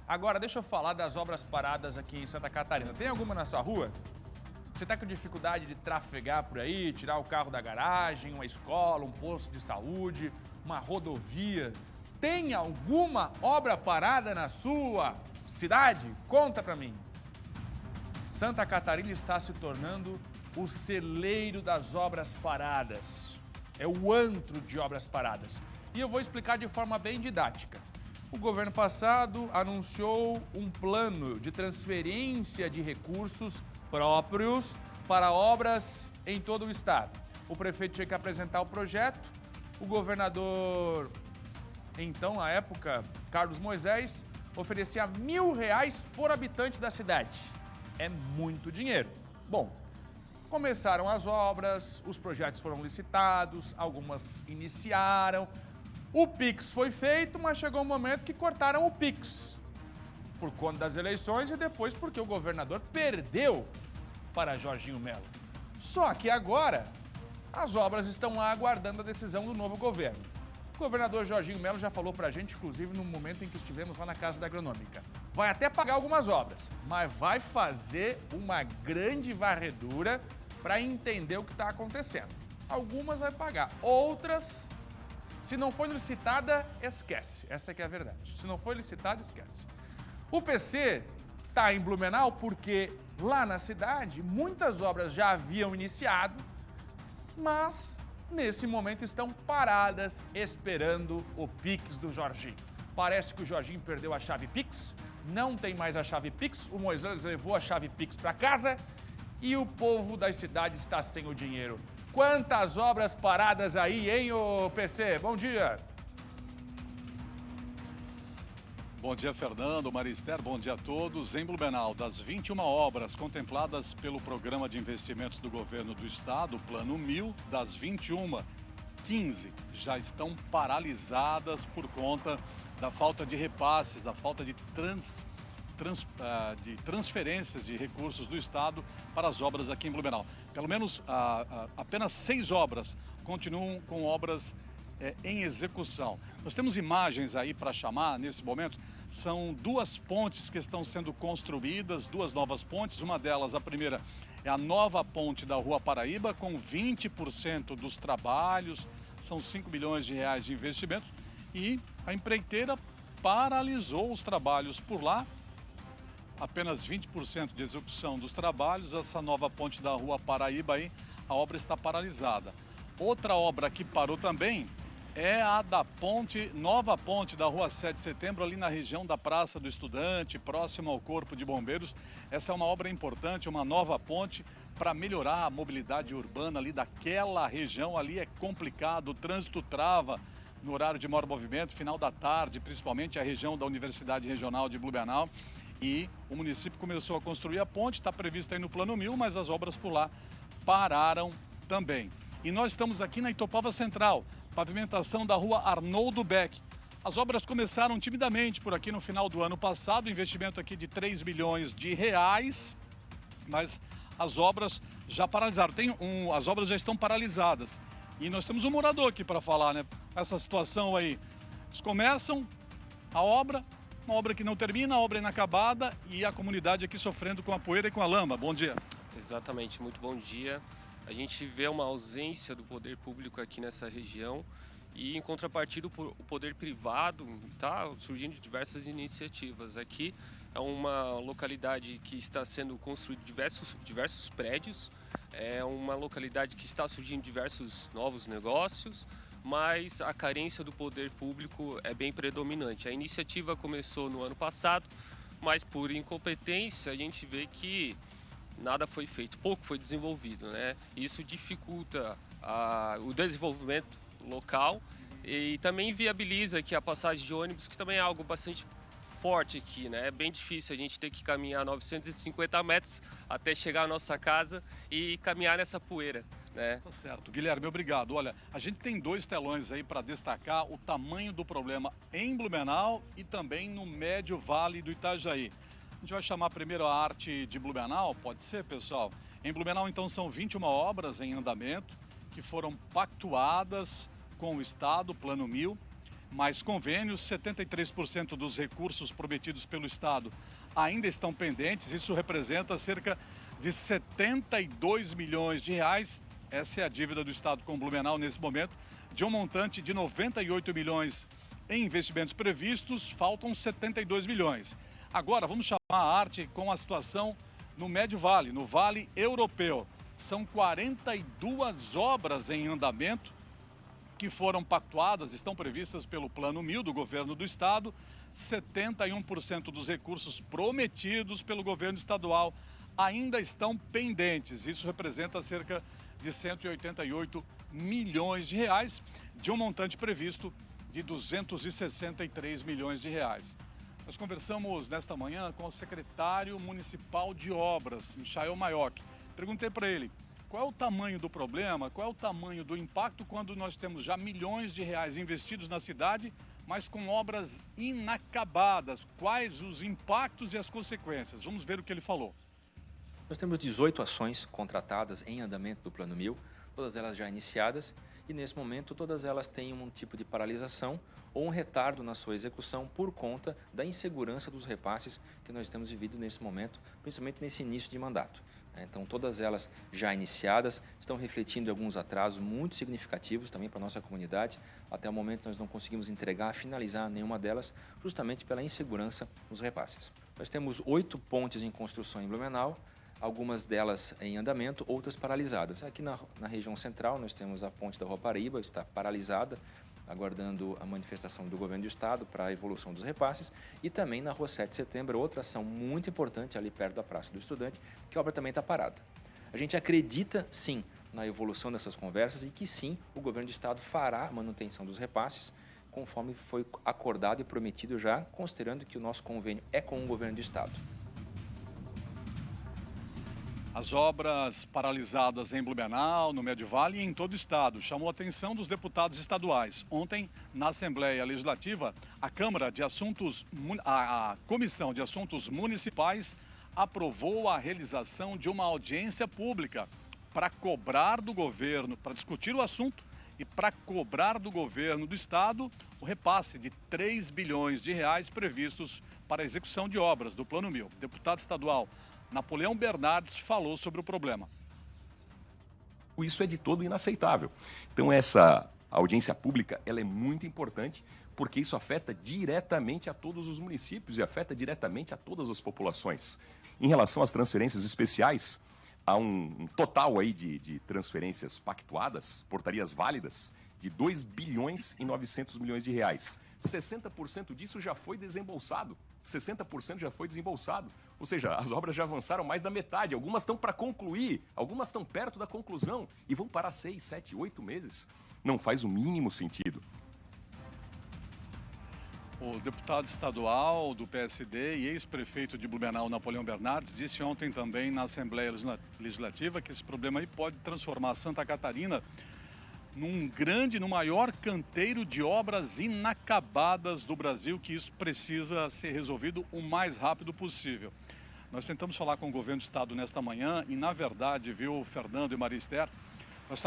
Agora, deixa eu falar das obras paradas aqui em Santa Catarina. Tem alguma na sua rua? Você está com dificuldade de trafegar por aí, tirar o carro da garagem, uma escola, um posto de saúde, uma rodovia? Tem alguma obra parada na sua cidade? Conta pra mim. Santa Catarina está se tornando o celeiro das obras paradas. É o antro de obras paradas. E eu vou explicar de forma bem didática. O governo passado anunciou um plano de transferência de recursos próprios para obras em todo o estado. O prefeito tinha que apresentar o projeto, o governador, então, na época, Carlos Moisés, oferecia R$1.000 por habitante da cidade. É muito dinheiro. Bom, começaram as obras, os projetos foram licitados, algumas iniciaram. O Pix foi feito, mas chegou um momento que cortaram o Pix. Por conta das eleições e depois porque o governador perdeu para Jorginho Melo. Só que agora, as obras estão lá aguardando a decisão do novo governo. O governador Jorginho Melo já falou pra gente, inclusive, no momento em que estivemos lá na Casa da Agronômica. Vai até pagar algumas obras, mas vai fazer uma grande varredura para entender o que está acontecendo. Algumas vai pagar, outras, se não foi licitada, esquece. Essa que é a verdade. Se não foi licitada, esquece. O PC está em Blumenau porque lá na cidade muitas obras já haviam iniciado, mas nesse momento estão paradas esperando o Pix do Jorginho. Parece que o Jorginho perdeu a chave Pix, não tem mais a chave Pix, o Moisés levou a chave Pix para casa e o povo das cidades está sem o dinheiro. Quantas obras paradas aí, hein, ô PC? Bom dia! Bom dia, Fernando, Marister, bom dia a todos. Em Blumenau, das 21 obras contempladas pelo Programa de Investimentos do Governo do Estado, o Plano 1000, das 21, 15 já estão paralisadas por conta da falta de repasses, da falta de transferências de recursos do Estado para as obras aqui em Blumenau. Pelo menos apenas 6 obras continuam com obras em execução. Nós temos imagens aí para chamar nesse momento. São 2 pontes que estão sendo construídas, 2 novas pontes. Uma delas, a primeira, é a nova ponte da Rua Paraíba, com 20% dos trabalhos, são 5 bilhões de reais de investimento. E a empreiteira paralisou os trabalhos por lá, apenas 20% de execução dos trabalhos. Essa nova ponte da Rua Paraíba aí, a obra está paralisada. Outra obra que parou também é a da ponte, nova ponte da Rua 7 de Setembro, ali na região da Praça do Estudante, próximo ao Corpo de Bombeiros. Essa é uma obra importante, uma nova ponte para melhorar a mobilidade urbana ali daquela região. Ali é complicado, o trânsito trava no horário de maior movimento, final da tarde, principalmente a região da Universidade Regional de Blumenau. E o município começou a construir a ponte, está prevista aí no Plano 1000, mas as obras por lá pararam também. E nós estamos aqui na Itopava Central, pavimentação da Rua Arnoldo Beck. As obras começaram timidamente por aqui no final do ano passado, investimento aqui de 3 milhões de reais, mas as obras já paralisaram. As obras já estão paralisadas. E nós temos um morador aqui para falar, né? Essa situação aí. Eles começam a obra, uma obra que não termina, a obra inacabada e a comunidade aqui sofrendo com a poeira e com a lama. Bom dia. Exatamente, muito bom dia. A gente vê uma ausência do poder público aqui nessa região e, em contrapartida, o poder privado está surgindo diversas iniciativas. Aqui é uma localidade que está sendo construído diversos prédios, é uma localidade que está surgindo diversos novos negócios, mas a carência do poder público é bem predominante. A iniciativa começou no ano passado, mas por incompetência a gente vê que nada foi feito, pouco foi desenvolvido, né? Isso dificulta o desenvolvimento local e também viabiliza aqui a passagem de ônibus, que também é algo bastante forte aqui, né? É bem difícil a gente ter que caminhar 950 metros até chegar à nossa casa e caminhar nessa poeira, né? Tá certo. Guilherme, obrigado. Olha, a gente tem 2 telões aí para destacar o tamanho do problema em Blumenau e também no Médio Vale do Itajaí. A gente vai chamar primeiro a arte de Blumenau, pode ser, pessoal? Em Blumenau, então, são 21 obras em andamento que foram pactuadas com o Estado, Plano 1000. mais convênios, 73% dos recursos prometidos pelo Estado ainda estão pendentes, isso representa cerca de 72 milhões de reais, essa é a dívida do Estado com Blumenau nesse momento, de um montante de 98 milhões em investimentos previstos, faltam 72 milhões. Agora, vamos chamar a arte com a situação no Médio Vale, no Vale Europeu. São 42 obras em andamento que foram pactuadas, estão previstas pelo Plano 1000 do governo do Estado. 71% dos recursos prometidos pelo governo estadual ainda estão pendentes. Isso representa cerca de 188 milhões de reais, de um montante previsto de 263 milhões de reais. Nós conversamos nesta manhã com o secretário municipal de obras, Michael Maioc. Perguntei para ele qual é o tamanho do problema, qual é o tamanho do impacto quando nós temos já milhões de reais investidos na cidade, mas com obras inacabadas. Quais os impactos e as consequências? Vamos ver o que ele falou. Nós temos 18 ações contratadas em andamento do Plano 1000, todas elas já iniciadas, e nesse momento todas elas têm um tipo de paralisação ou um retardo na sua execução por conta da insegurança dos repasses que nós temos vivido nesse momento, principalmente nesse início de mandato. Então, todas elas já iniciadas, estão refletindo alguns atrasos muito significativos também para a nossa comunidade. Até o momento, nós não conseguimos entregar, finalizar nenhuma delas, justamente pela insegurança nos repasses. Nós temos 8 pontes em construção em Blumenau, algumas delas em andamento, outras paralisadas. Aqui na região central, nós temos a ponte da Rua Paraíba, está paralisada, aguardando a manifestação do governo do estado para a evolução dos repasses, e também na Rua 7 de Setembro, outra ação muito importante ali perto da Praça do Estudante, que a obra também está parada. A gente acredita, sim, na evolução dessas conversas e que sim, o governo do estado fará a manutenção dos repasses, conforme foi acordado e prometido já, considerando que o nosso convênio é com o governo do estado. As obras paralisadas em Blumenau, no Médio Vale e em todo o estado chamou a atenção dos deputados estaduais. Ontem, na Assembleia Legislativa, a Comissão de Assuntos Municipais aprovou a realização de uma audiência pública para cobrar do governo, para discutir o assunto e para cobrar do governo do estado o repasse de 3 bilhões de reais previstos para a execução de obras do Plano 1000. O deputado estadual Napoleão Bernardes falou sobre o problema. Isso é de todo inaceitável. Então essa audiência pública ela é muito importante porque isso afeta diretamente a todos os municípios e afeta diretamente a todas as populações. Em relação às transferências especiais, há um total aí de transferências pactuadas, portarias válidas, de 2 bilhões e 900 milhões de reais. 60% disso já foi desembolsado. 60% já foi desembolsado. Ou seja, as obras já avançaram mais da metade. Algumas estão para concluir, algumas estão perto da conclusão e vão parar 6, 7, 8 meses. Não faz o mínimo sentido. O deputado estadual do PSD e ex-prefeito de Blumenau, Napoleão Bernardes, disse ontem também na Assembleia Legislativa que esse problema aí pode transformar Santa Catarina no maior canteiro de obras inacabadas do Brasil, que isso precisa ser resolvido o mais rápido possível. Nós tentamos falar com o governo do estado nesta manhã e, na verdade, viu, Fernando e Maria Esther, nós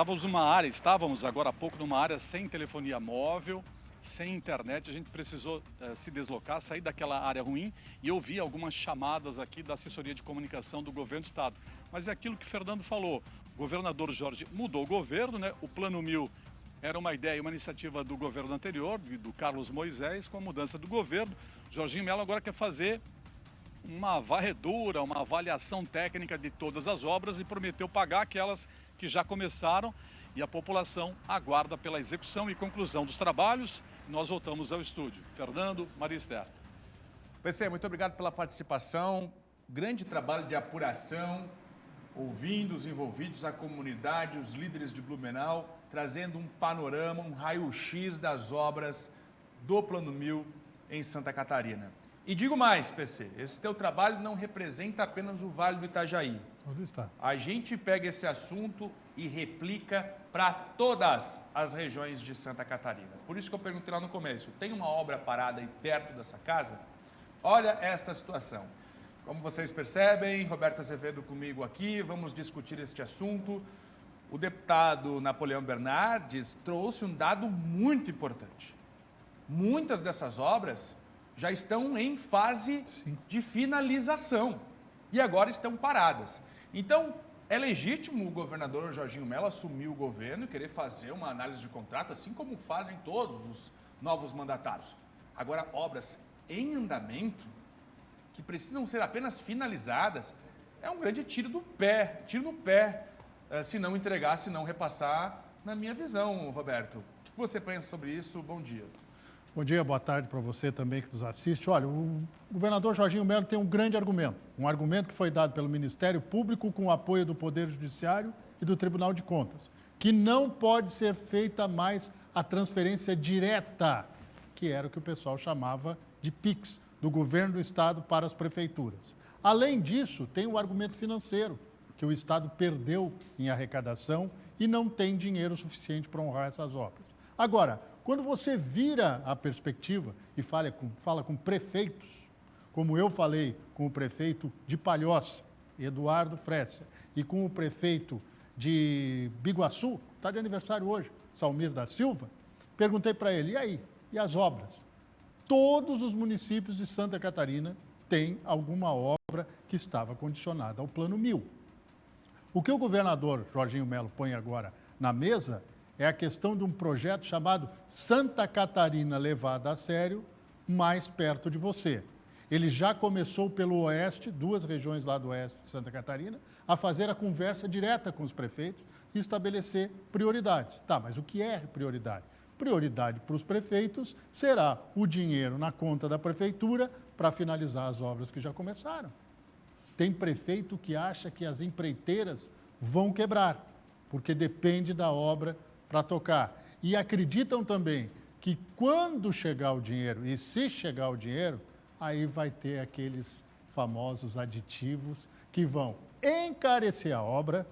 estávamos agora há pouco numa área sem telefonia móvel, sem internet, a gente precisou se deslocar, sair daquela área ruim e ouvir algumas chamadas aqui da assessoria de comunicação do governo do estado. Mas é aquilo que o Fernando falou, o governador Jorge mudou o governo, né? O Plano 1000 era uma ideia, uma iniciativa do governo anterior, do Carlos Moisés, com a mudança do governo. Jorginho Melo agora quer fazer uma varredura, uma avaliação técnica de todas as obras e prometeu pagar aquelas que já começaram e a população aguarda pela execução e conclusão dos trabalhos. Nós voltamos ao estúdio. Fernando, Maria Esther. PC, muito obrigado pela participação. Grande trabalho de apuração, ouvindo os envolvidos, a comunidade, os líderes de Blumenau, trazendo um panorama, um raio-x das obras do Plano 1000 em Santa Catarina. E digo mais, PC, esse teu trabalho não representa apenas o Vale do Itajaí. Onde está? A gente pega esse assunto e replica para todas as regiões de Santa Catarina. Por isso que eu perguntei lá no começo, tem uma obra parada aí perto dessa casa? Olha esta situação. Como vocês percebem, Roberto Azevedo comigo aqui, vamos discutir este assunto. O deputado Napoleão Bernardes trouxe um dado muito importante. muitas dessas obras já estão em fase de finalização e agora estão paradas. Então, é legítimo o governador Jorginho Mello assumir o governo e querer fazer uma análise de contrato, assim como fazem todos os novos mandatários. Agora, obras em andamento, que precisam ser apenas finalizadas, é um grande tiro no pé, se não entregar, se não repassar, na minha visão, Roberto. O que você pensa sobre isso? Bom dia. Bom dia, boa tarde para você também que nos assiste. Olha, o governador Jorginho Mello tem um grande argumento, um argumento que foi dado pelo Ministério Público com o apoio do Poder Judiciário e do Tribunal de Contas, que não pode ser feita mais a transferência direta, que era o que o pessoal chamava de PIX, do governo do Estado para as prefeituras. Além disso, tem o argumento financeiro, que o Estado perdeu em arrecadação e não tem dinheiro suficiente para honrar essas obras. Agora, quando você vira a perspectiva e fala com prefeitos, como eu falei com o prefeito de Palhoça, Eduardo Fresser, e com o prefeito de Biguaçu, está de aniversário hoje, Salmir da Silva, perguntei para ele, e aí, e as obras? Todos os municípios de Santa Catarina têm alguma obra que estava condicionada ao Plano 1000. O que o governador Jorginho Mello põe agora na mesa é a questão de um projeto chamado Santa Catarina levada a sério, mais perto de você. Ele já começou pelo oeste, 2 regiões lá do oeste de Santa Catarina, a fazer a conversa direta com os prefeitos e estabelecer prioridades. Tá, mas o que é prioridade? Prioridade para os prefeitos será o dinheiro na conta da prefeitura para finalizar as obras que já começaram. Tem prefeito que acha que as empreiteiras vão quebrar, porque depende da obra para tocar. E acreditam também que quando chegar o dinheiro, e se chegar o dinheiro, aí vai ter aqueles famosos aditivos que vão encarecer a obra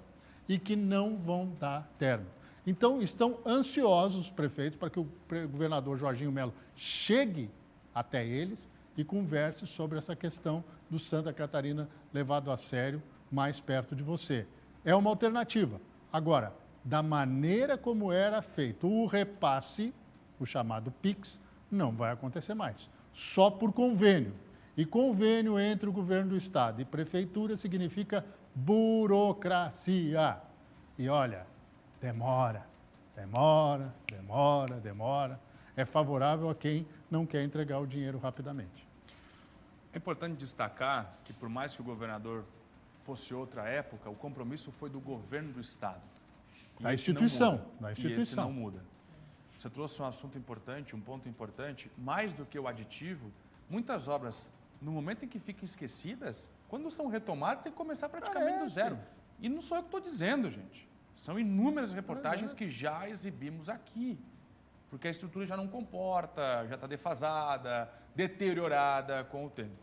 e que não vão dar termo. Então, estão ansiosos os prefeitos para que o governador Jorginho Mello chegue até eles e converse sobre essa questão do Santa Catarina levado a sério, mais perto de você. É uma alternativa. Agora, da maneira como era feito o repasse, o chamado PIX, não vai acontecer mais. Só por convênio. E convênio entre o governo do Estado e prefeitura significa burocracia. E olha, demora. É favorável a quem não quer entregar o dinheiro rapidamente. É importante destacar que, por mais que o governador fosse outra época, o compromisso foi do governo do Estado. Da instituição. E esse não muda. Você trouxe um assunto importante, um ponto importante. Mais do que o aditivo, muitas obras, no momento em que ficam esquecidas, quando são retomadas, tem que começar praticamente do zero. E não sou eu que estou dizendo, gente. São inúmeras reportagens que já exibimos aqui. Porque a estrutura já não comporta, já está defasada, deteriorada com o tempo.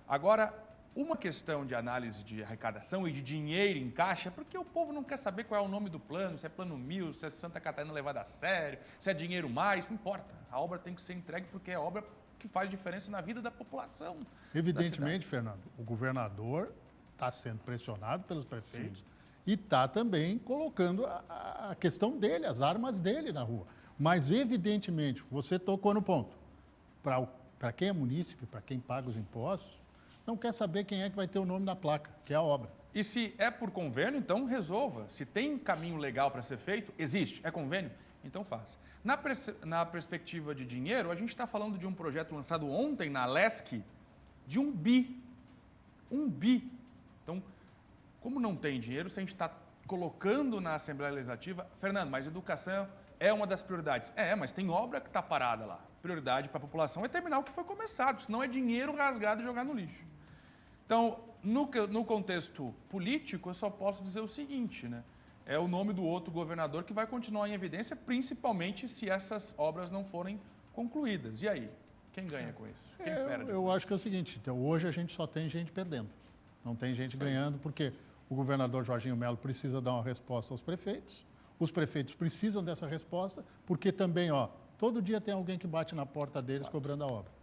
Agora, uma questão de análise de arrecadação e de dinheiro em caixa, porque o povo não quer saber qual é o nome do plano, se é Plano 1000, se é Santa Catarina levada a sério, se é dinheiro mais, não importa. A obra tem que ser entregue porque é obra que faz diferença na vida da população. Evidentemente, Fernando, o governador está sendo pressionado pelos prefeitos e está também colocando a questão dele, as armas dele na rua. Mas, evidentemente, você tocou no ponto. Para quem é munícipe, para quem paga os impostos, não quer saber quem é que vai ter o nome na placa, que é a obra. E se é por convênio, então resolva. Se tem caminho legal para ser feito, existe. É convênio? Então faça. Na perspectiva de dinheiro, a gente está falando de um projeto lançado ontem na LESC de 1 bi. 1 bi. Então, como não tem dinheiro, se a gente está colocando na Assembleia Legislativa... Fernando, mas educação é uma das prioridades. Mas tem obra que está parada lá. Prioridade para a população é terminar o que foi começado, senão é dinheiro rasgado e jogar no lixo. Então, no contexto político, eu só posso dizer o seguinte, né? É o nome do outro governador que vai continuar em evidência, principalmente se essas obras não forem concluídas. E aí? Quem ganha com isso? Quem perde? Eu acho que é o seguinte, então, hoje a gente só tem gente perdendo. Não tem gente ganhando, porque o governador Jorginho Mello precisa dar uma resposta aos prefeitos, os prefeitos precisam dessa resposta, porque também, todo dia tem alguém que bate na porta deles cobrando a obra.